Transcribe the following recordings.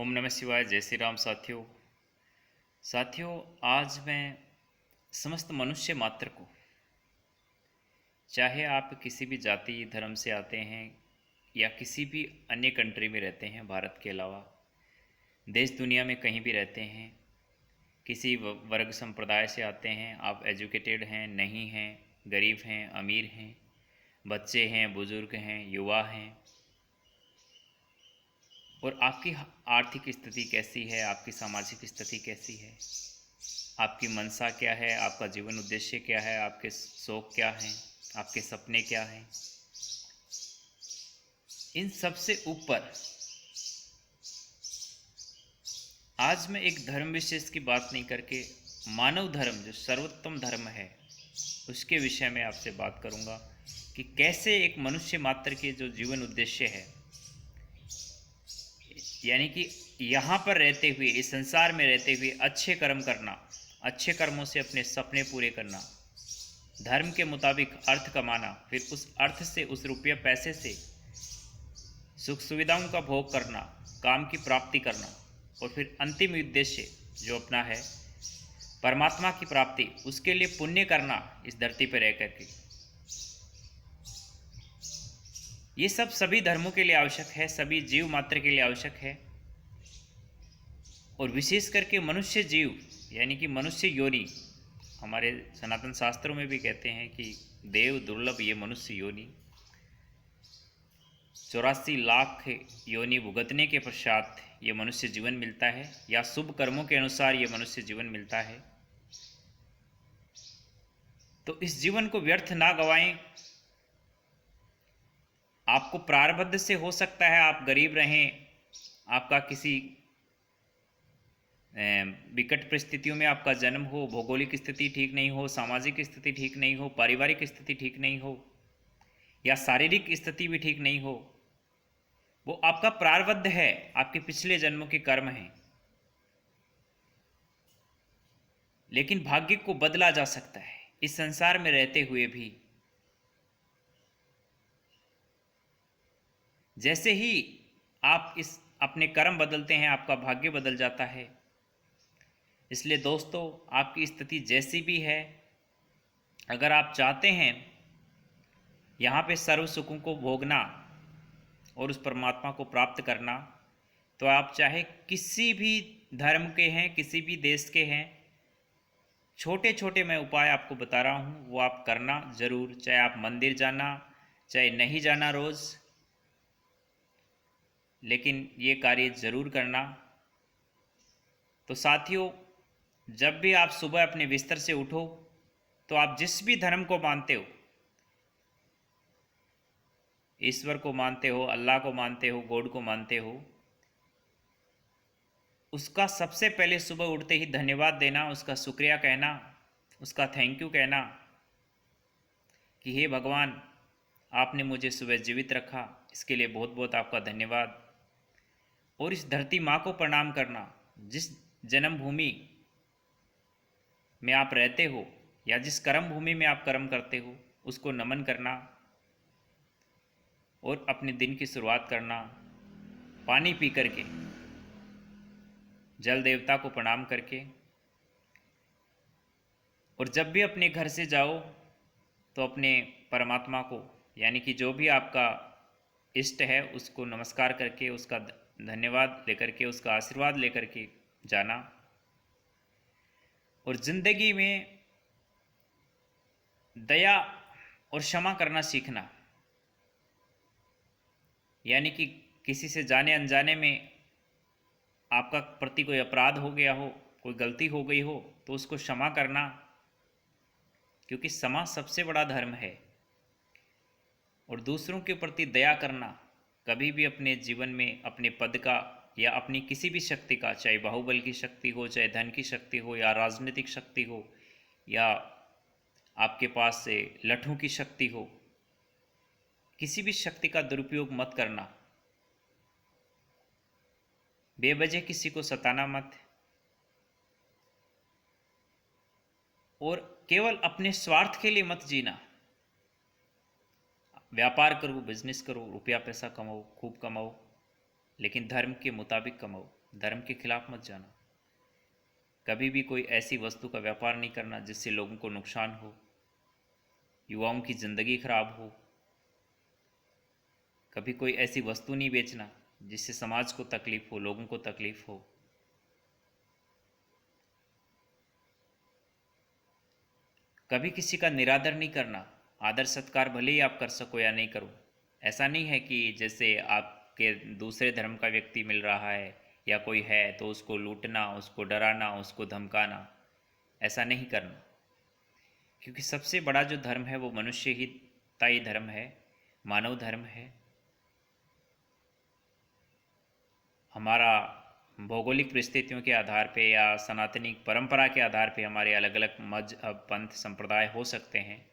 ओम नमः शिवाय। जय श्री राम। साथियों, आज मैं समस्त मनुष्य मात्र को, चाहे आप किसी भी जाति धर्म से आते हैं या किसी भी अन्य कंट्री में रहते हैं, भारत के अलावा देश दुनिया में कहीं भी रहते हैं, किसी वर्ग संप्रदाय से आते हैं, आप एजुकेटेड हैं नहीं हैं, गरीब हैं अमीर हैं, बच्चे हैं बुज़ुर्ग हैं युवा हैं, और आपकी आर्थिक स्थिति कैसी है, आपकी सामाजिक स्थिति कैसी है, आपकी मनसा क्या है, आपका जीवन उद्देश्य क्या है, आपके शौक क्या हैं, आपके सपने क्या हैं, इन सब से ऊपर आज मैं एक धर्म विशेष की बात नहीं करके मानव धर्म जो सर्वोत्तम धर्म है उसके विषय में आपसे बात करूंगा कि कैसे एक मनुष्य मात्र के जो जीवन उद्देश्य है, यानी कि यहाँ पर रहते हुए, इस संसार में रहते हुए अच्छे कर्म करना, अच्छे कर्मों से अपने सपने पूरे करना, धर्म के मुताबिक अर्थ कमाना, फिर उस अर्थ से, उस रुपये पैसे से सुख सुविधाओं का भोग करना, काम की प्राप्ति करना, और फिर अंतिम उद्देश्य जो अपना है परमात्मा की प्राप्ति, उसके लिए पुण्य करना इस धरती पर रह करके, ये सब सभी धर्मों के लिए आवश्यक है, सभी जीव मात्र के लिए आवश्यक है। और विशेष करके मनुष्य जीव यानी कि मनुष्य योनि, हमारे सनातन शास्त्रों में भी कहते हैं कि देव दुर्लभ ये मनुष्य योनि, 84 लाख योनि भुगतने के पश्चात ये मनुष्य जीवन मिलता है, या शुभ कर्मों के अनुसार ये मनुष्य जीवन मिलता है। तो इस जीवन को व्यर्थ ना गवाएं। आपको प्रारब्ध से हो सकता है आप गरीब रहें, आपका किसी विकट परिस्थितियों में आपका जन्म हो, भौगोलिक स्थिति ठीक नहीं हो, सामाजिक स्थिति ठीक नहीं हो, पारिवारिक स्थिति ठीक नहीं हो, या शारीरिक स्थिति भी ठीक नहीं हो, वो आपका प्रारब्ध है, आपके पिछले जन्मों के कर्म हैं। लेकिन भाग्य को बदला जा सकता है इस संसार में रहते हुए भी। जैसे ही आप इस अपने कर्म बदलते हैं, आपका भाग्य बदल जाता है। इसलिए दोस्तों, आपकी स्थिति जैसी भी है, अगर आप चाहते हैं यहाँ पे सर्व सुखों को भोगना और उस परमात्मा को प्राप्त करना, तो आप चाहे किसी भी धर्म के हैं, किसी भी देश के हैं, छोटे छोटे मैं उपाय आपको बता रहा हूँ, वो आप करना ज़रूर। चाहे आप मंदिर जाना, चाहे नहीं जाना रोज़, लेकिन ये कार्य ज़रूर करना। तो साथियों, जब भी आप सुबह अपने बिस्तर से उठो, तो आप जिस भी धर्म को मानते हो, ईश्वर को मानते हो, अल्लाह को मानते हो, गॉड को मानते हो, उसका सबसे पहले सुबह उठते ही धन्यवाद देना, उसका शुक्रिया कहना, उसका थैंक यू कहना कि हे भगवान, आपने मुझे सुबह जीवित रखा, इसके लिए बहुत बहुत आपका धन्यवाद। और इस धरती माँ को प्रणाम करना, जिस जन्मभूमि में आप रहते हो या जिस कर्म भूमि में आप कर्म करते हो, उसको नमन करना और अपने दिन की शुरुआत करना पानी पी करके, जल देवता को प्रणाम करके। और जब भी अपने घर से जाओ तो अपने परमात्मा को, यानी कि जो भी आपका इष्ट है, उसको नमस्कार करके, उसका धन्यवाद लेकर के, उसका आशीर्वाद लेकर के जाना। और ज़िंदगी में दया और क्षमा करना सीखना, यानी कि किसी से जाने अनजाने में आपका प्रति कोई अपराध हो गया हो, कोई गलती हो गई हो, तो उसको क्षमा करना, क्योंकि क्षमा सबसे बड़ा धर्म है। और दूसरों के प्रति दया करना, कभी भी अपने जीवन में अपने पद का या अपनी किसी भी शक्ति का, चाहे बाहुबल की शक्ति हो, चाहे धन की शक्ति हो, या राजनीतिक शक्ति हो, या आपके पास से लठों की शक्ति हो, किसी भी शक्ति का दुरुपयोग मत करना। बेवजह किसी को सताना मत, और केवल अपने स्वार्थ के लिए मत जीना। व्यापार करो, बिजनेस करो, रुपया पैसा कमाओ, खूब कमाओ, लेकिन धर्म के मुताबिक कमाओ। धर्म के खिलाफ मत जाना। कभी भी कोई ऐसी वस्तु का व्यापार नहीं करना जिससे लोगों को नुकसान हो, युवाओं की ज़िंदगी खराब हो। कभी कोई ऐसी वस्तु नहीं बेचना जिससे समाज को तकलीफ हो, लोगों को तकलीफ हो। कभी किसी का निरादर नहीं करना। आदर सत्कार भले ही आप कर सको या नहीं करो। ऐसा नहीं है कि जैसे आपके दूसरे धर्म का व्यक्ति मिल रहा है या कोई है तो उसको लूटना, उसको डराना, उसको धमकाना, ऐसा नहीं करना। क्योंकि सबसे बड़ा जो धर्म है वो मनुष्य हिताई धर्म है, मानव धर्म है। हमारा भौगोलिक परिस्थितियों के आधार पे या सनातनी परंपरा के आधार पे हमारे अलग अलग मजहब, पंथ, संप्रदाय हो सकते हैं,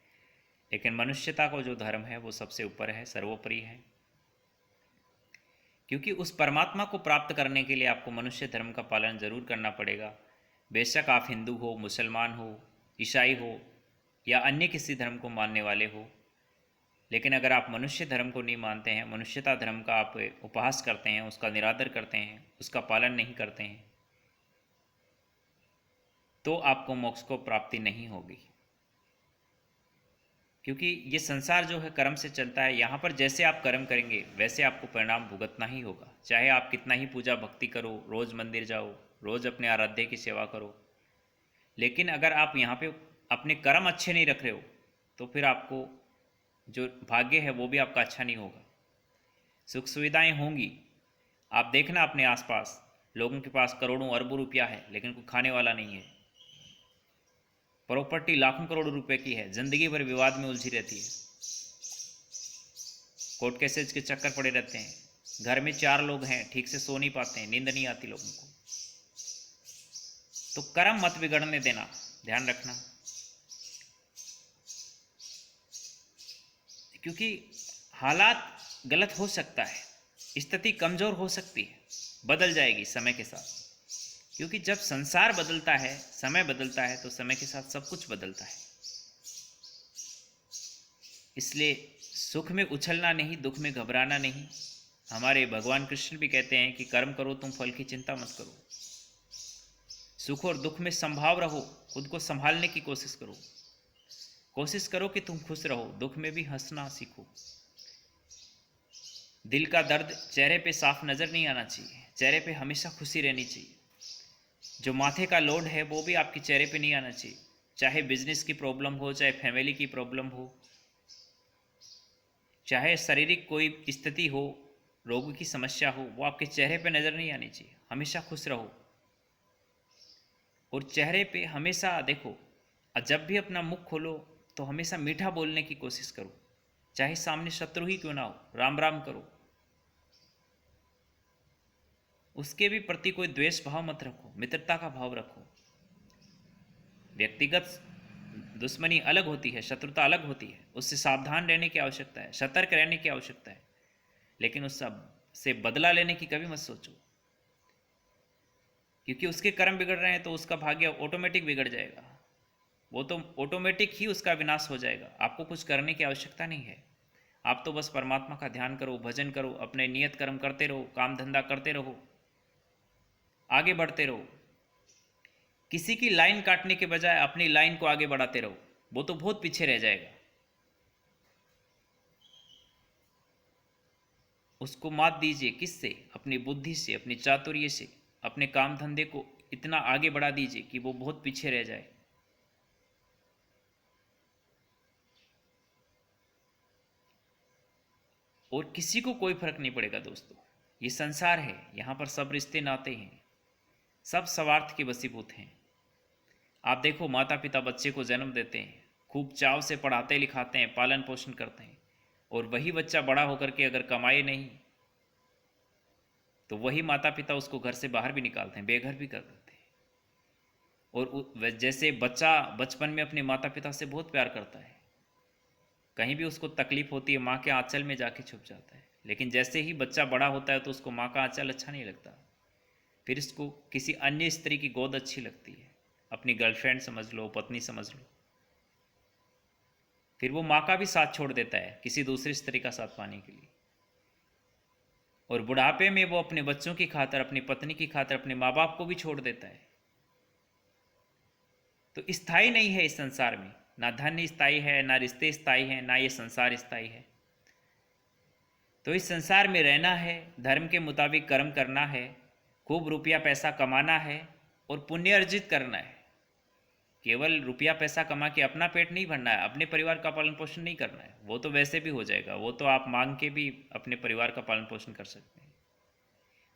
लेकिन मनुष्यता को जो धर्म है वो सबसे ऊपर है, सर्वोपरि है। क्योंकि उस परमात्मा को प्राप्त करने के लिए आपको मनुष्य धर्म का पालन जरूर करना पड़ेगा। बेशक आप हिंदू हो, मुसलमान हो, ईसाई हो या अन्य किसी धर्म को मानने वाले हो, लेकिन अगर आप मनुष्य धर्म को नहीं मानते हैं, मनुष्यता धर्म का आप उपहास करते हैं, उसका निरादर करते हैं, उसका पालन नहीं करते हैं, तो आपको मोक्ष को प्राप्ति नहीं होगी। क्योंकि ये संसार जो है कर्म से चलता है। यहाँ पर जैसे आप कर्म करेंगे वैसे आपको परिणाम भुगतना ही होगा। चाहे आप कितना ही पूजा भक्ति करो, रोज़ मंदिर जाओ, रोज़ अपने आराध्य की सेवा करो, लेकिन अगर आप यहाँ पे अपने कर्म अच्छे नहीं रख रहे हो तो फिर आपको जो भाग्य है वो भी आपका अच्छा नहीं होगा। सुख सुविधाएं होंगी, आप देखना अपने आसपास लोगों के पास करोड़ों अरबों रुपया है लेकिन कोई खाने वाला नहीं है। प्रॉपर्टी लाखों करोड़ों रुपए की है, जिंदगी भर विवाद में उलझी रहती है, कोर्ट केसेज के चक्कर पड़े रहते हैं। घर में 4 लोग हैं, ठीक से सो नहीं पाते हैं, नींद नहीं आती लोगों को। तो कर्म मत बिगड़ने देना, ध्यान रखना। क्योंकि हालात गलत हो सकता है, स्थिति कमज़ोर हो सकती है, बदल जाएगी समय के साथ। क्योंकि जब संसार बदलता है, समय बदलता है, तो समय के साथ सब कुछ बदलता है। इसलिए सुख में उछलना नहीं, दुख में घबराना नहीं। हमारे भगवान कृष्ण भी कहते हैं कि कर्म करो, तुम फल की चिंता मत करो। सुख और दुख में संभाव रहो, खुद को संभालने की कोशिश करो। कोशिश करो कि तुम खुश रहो, दुख में भी हंसना सीखो। दिल का दर्द चेहरे पे साफ नज़र नहीं आना चाहिए, चेहरे पे हमेशा खुशी रहनी चाहिए। जो माथे का लोड है वो भी आपके चेहरे पे नहीं आना चाहिए। चाहे बिजनेस की प्रॉब्लम हो, चाहे फैमिली की प्रॉब्लम हो, चाहे शारीरिक कोई स्थिति हो, रोग की समस्या हो, वो आपके चेहरे पे नज़र नहीं आनी चाहिए। हमेशा खुश रहो और चेहरे पे हमेशा देखो। और जब भी अपना मुख खोलो तो हमेशा मीठा बोलने की कोशिश करो, चाहे सामने शत्रु ही क्यों ना हो, राम राम करो। उसके भी प्रति कोई द्वेष भाव मत रखो, मित्रता का भाव रखो। व्यक्तिगत दुश्मनी अलग होती है, शत्रुता अलग होती है, उससे सावधान रहने की आवश्यकता है, सतर्क रहने की आवश्यकता है, लेकिन उस सब से बदला लेने की कभी मत सोचो। क्योंकि उसके कर्म बिगड़ रहे हैं तो उसका भाग्य ऑटोमेटिक बिगड़ जाएगा, वो तो ऑटोमेटिक ही उसका विनाश हो जाएगा। आपको कुछ करने की आवश्यकता नहीं है। आप तो बस परमात्मा का ध्यान करो, भजन करो, अपने नियत कर्म करते रहो, काम धंधा करते रहो, आगे बढ़ते रहो। किसी की लाइन काटने के बजाय अपनी लाइन को आगे बढ़ाते रहो, वो तो बहुत पीछे रह जाएगा। उसको मात दीजिए, किससे? अपनी बुद्धि से, अपनी चातुर्य से, अपने काम धंधे को इतना आगे बढ़ा दीजिए कि वो बहुत पीछे रह जाए। और किसी को कोई फर्क नहीं पड़ेगा दोस्तों। ये संसार है, यहाँ पर सब रिश्ते नाते हैं, सब स्वार्थ के वशीभूत हैं। आप देखो, माता पिता बच्चे को जन्म देते हैं, खूब चाव से पढ़ाते लिखाते हैं, पालन पोषण करते हैं, और वही बच्चा बड़ा होकर के अगर कमाए नहीं तो वही माता पिता उसको घर से बाहर भी निकालते हैं, बेघर भी कर देते हैं। और जैसे बच्चा बचपन में अपने माता पिता से बहुत प्यार करता है, कहीं भी उसको तकलीफ होती है माँ के आंचल में जाके छुप जाता है, लेकिन जैसे ही बच्चा बड़ा होता है तो उसको माँ का आंचल अच्छा नहीं लगता, फिर इसको किसी अन्य स्त्री की गोद अच्छी लगती है। अपनी गर्लफ्रेंड समझ लो, पत्नी समझ लो। फिर वो माँ का भी साथ छोड़ देता है किसी दूसरी स्त्री का साथ पाने के लिए। और बुढ़ापे में वो अपने बच्चों की खातिर, अपनी पत्नी की खातिर, अपने माँ बाप को भी छोड़ देता है। तो स्थायी नहीं है इस संसार में, ना धन स्थायी है, ना रिश्ते स्थायी हैं, ना ये संसार स्थायी है। तो इस संसार में रहना है, धर्म के मुताबिक कर्म करना है, खूब रुपया पैसा कमाना है और पुण्य अर्जित करना है। केवल रुपया पैसा कमा के अपना पेट नहीं भरना है, अपने परिवार का पालन पोषण नहीं करना है। वो तो वैसे भी हो जाएगा, वो तो आप मांग के भी अपने परिवार का पालन पोषण कर सकते हैं।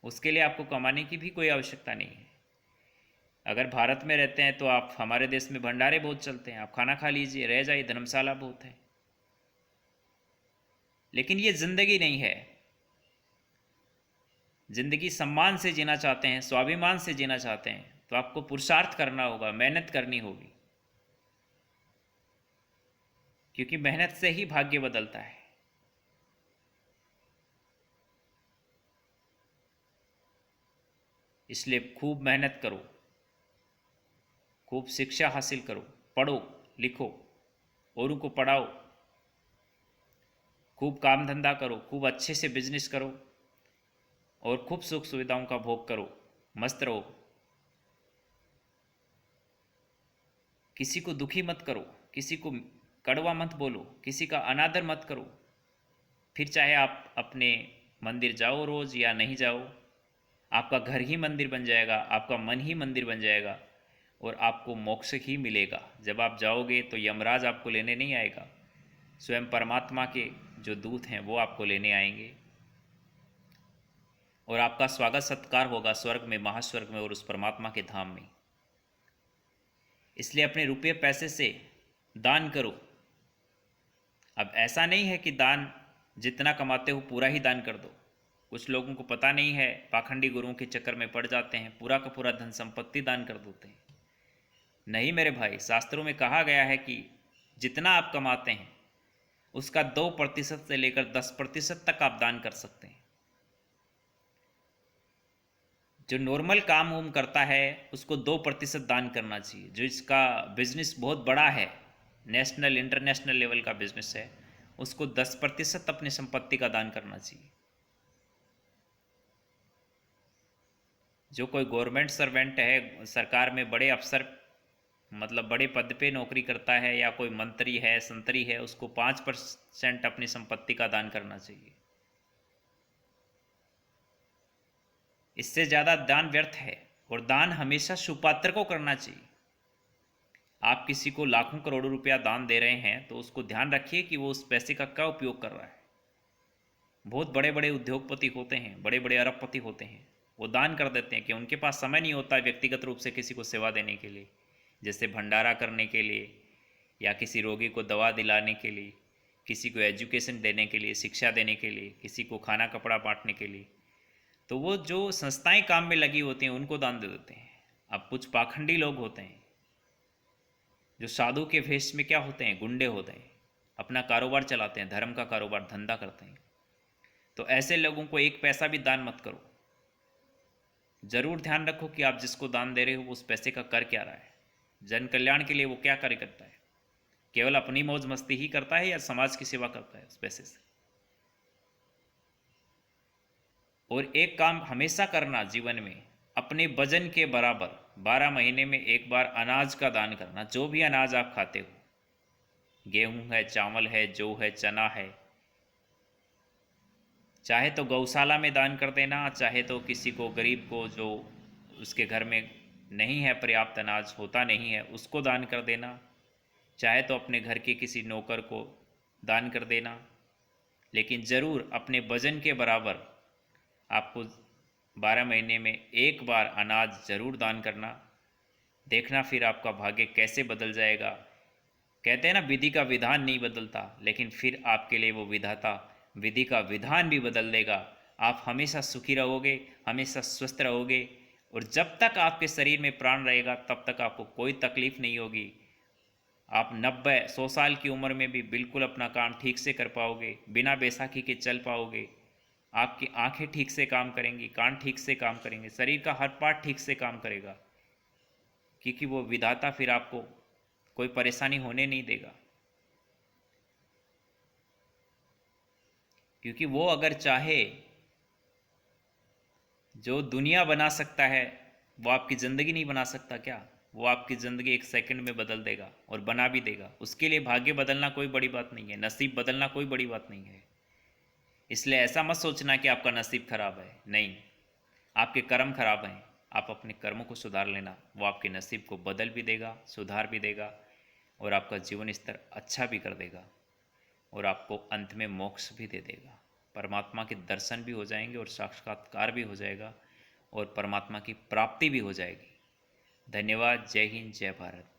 उसके लिए आपको कमाने की भी कोई आवश्यकता नहीं है। अगर भारत में रहते हैं तो आप, हमारे देश में भंडारे बहुत चलते हैं, आप खाना खा लीजिए, रह जाइए, धर्मशाला बहुत है। लेकिन ये जिंदगी नहीं है। जिंदगी सम्मान से जीना चाहते हैं, स्वाभिमान से जीना चाहते हैं, तो आपको पुरुषार्थ करना होगा, मेहनत करनी होगी, क्योंकि मेहनत से ही भाग्य बदलता है। इसलिए खूब मेहनत करो, खूब शिक्षा हासिल करो, पढ़ो लिखो, औरों को पढ़ाओ, खूब काम धंधा करो, खूब अच्छे से बिजनेस करो और खूब सुख सुविधाओं का भोग करो, मस्त रहो। किसी को दुखी मत करो, किसी को कड़वा मत बोलो, किसी का अनादर मत करो। फिर चाहे आप अपने मंदिर जाओ रोज़ या नहीं जाओ, आपका घर ही मंदिर बन जाएगा, आपका मन ही मंदिर बन जाएगा और आपको मोक्ष ही मिलेगा। जब आप जाओगे तो यमराज आपको लेने नहीं आएगा, स्वयं परमात्मा के जो दूत हैं वो आपको लेने आएंगे और आपका स्वागत सत्कार होगा स्वर्ग में, महास्वर्ग में और उस परमात्मा के धाम में। इसलिए अपने रुपये पैसे से दान करो। अब ऐसा नहीं है कि दान जितना कमाते हो पूरा ही दान कर दो। कुछ लोगों को पता नहीं है, पाखंडी गुरुओं के चक्कर में पड़ जाते हैं, पूरा का पूरा धन संपत्ति दान कर देते हैं। नहीं मेरे भाई, शास्त्रों में कहा गया है कि जितना आप कमाते हैं उसका 2% से लेकर 10% तक आप दान कर सकते हैं। जो नॉर्मल काम वूम करता है उसको 2% दान करना चाहिए। जो इसका बिजनेस बहुत बड़ा है, नेशनल इंटरनेशनल लेवल का बिजनेस है, उसको 10% अपनी संपत्ति का दान करना चाहिए। जो कोई गवर्नमेंट सर्वेंट है, सरकार में बड़े अफसर, मतलब बड़े पद पे नौकरी करता है, या कोई मंत्री है, संतरी है, उसको 5% अपनी संपत्ति का दान करना चाहिए। इससे ज़्यादा दान व्यर्थ है और दान हमेशा सुपात्र को करना चाहिए। आप किसी को लाखों करोड़ों रुपया दान दे रहे हैं तो उसको ध्यान रखिए कि वो उस पैसे का क्या उपयोग कर रहा है। बहुत बड़े बड़े उद्योगपति होते हैं, बड़े बड़े अरबपति होते हैं, वो दान कर देते हैं कि उनके पास समय नहीं होता व्यक्तिगत रूप से किसी को सेवा देने के लिए, जैसे भंडारा करने के लिए या किसी रोगी को दवा दिलाने के लिए, किसी को एजुकेशन देने के लिए, शिक्षा देने के लिए, किसी को खाना कपड़ा बांटने के लिए। तो वो जो संस्थाएं काम में लगी होती हैं उनको दान दे देते हैं। अब कुछ पाखंडी लोग होते हैं जो साधु के भेष में क्या होते हैं, गुंडे होते हैं, अपना कारोबार चलाते हैं, धर्म का कारोबार धंधा करते हैं। तो ऐसे लोगों को एक पैसा भी दान मत करो। ज़रूर ध्यान रखो कि आप जिसको दान दे रहे हो उस पैसे का कर क्या रहा है, जन कल्याण के लिए वो क्या कार्य करता है, केवल अपनी मौज मस्ती ही करता है या समाज की सेवा करता है उस पैसे से। और एक काम हमेशा करना जीवन में, अपने वजन के बराबर 12 महीने में एक बार अनाज का दान करना। जो भी अनाज आप खाते हो, गेहूं है, चावल है, जौ है, चना है, चाहे तो गौशाला में दान कर देना, चाहे तो किसी को गरीब को जो उसके घर में नहीं है, पर्याप्त अनाज होता नहीं है, उसको दान कर देना, चाहे तो अपने घर के किसी नौकर को दान कर देना। लेकिन ज़रूर अपने वजन के बराबर आपको 12 महीने में एक बार अनाज ज़रूर दान करना। देखना फिर आपका भाग्य कैसे बदल जाएगा। कहते हैं ना, विधि का विधान नहीं बदलता, लेकिन फिर आपके लिए वो विधाता विधि का विधान भी बदल देगा। आप हमेशा सुखी रहोगे, हमेशा स्वस्थ रहोगे और जब तक आपके शरीर में प्राण रहेगा तब तक आपको कोई तकलीफ नहीं होगी। आप 90-100 साल की उम्र में भी बिल्कुल अपना काम ठीक से कर पाओगे, बिना बैसाखी के चल पाओगे। आपकी आंखें ठीक से काम करेंगी, कान ठीक से काम करेंगे, शरीर का हर पार्ट ठीक से काम करेगा, क्योंकि वो विधाता फिर आपको कोई परेशानी होने नहीं देगा। क्योंकि वो अगर चाहे जो दुनिया बना सकता है वो आपकी ज़िंदगी नहीं बना सकता क्या? वो आपकी ज़िंदगी एक सेकंड में बदल देगा और बना भी देगा। उसके लिए भाग्य बदलना कोई बड़ी बात नहीं है, नसीब बदलना कोई बड़ी बात नहीं है। इसलिए ऐसा मत सोचना कि आपका नसीब खराब है, नहीं, आपके कर्म खराब हैं। आप अपने कर्मों को सुधार लेना, वो आपके नसीब को बदल भी देगा, सुधार भी देगा और आपका जीवन स्तर अच्छा भी कर देगा और आपको अंत में मोक्ष भी दे देगा। परमात्मा के दर्शन भी हो जाएंगे और साक्षात्कार भी हो जाएगा और परमात्मा की प्राप्ति भी हो जाएगी। धन्यवाद। जय हिंद, जय भारत।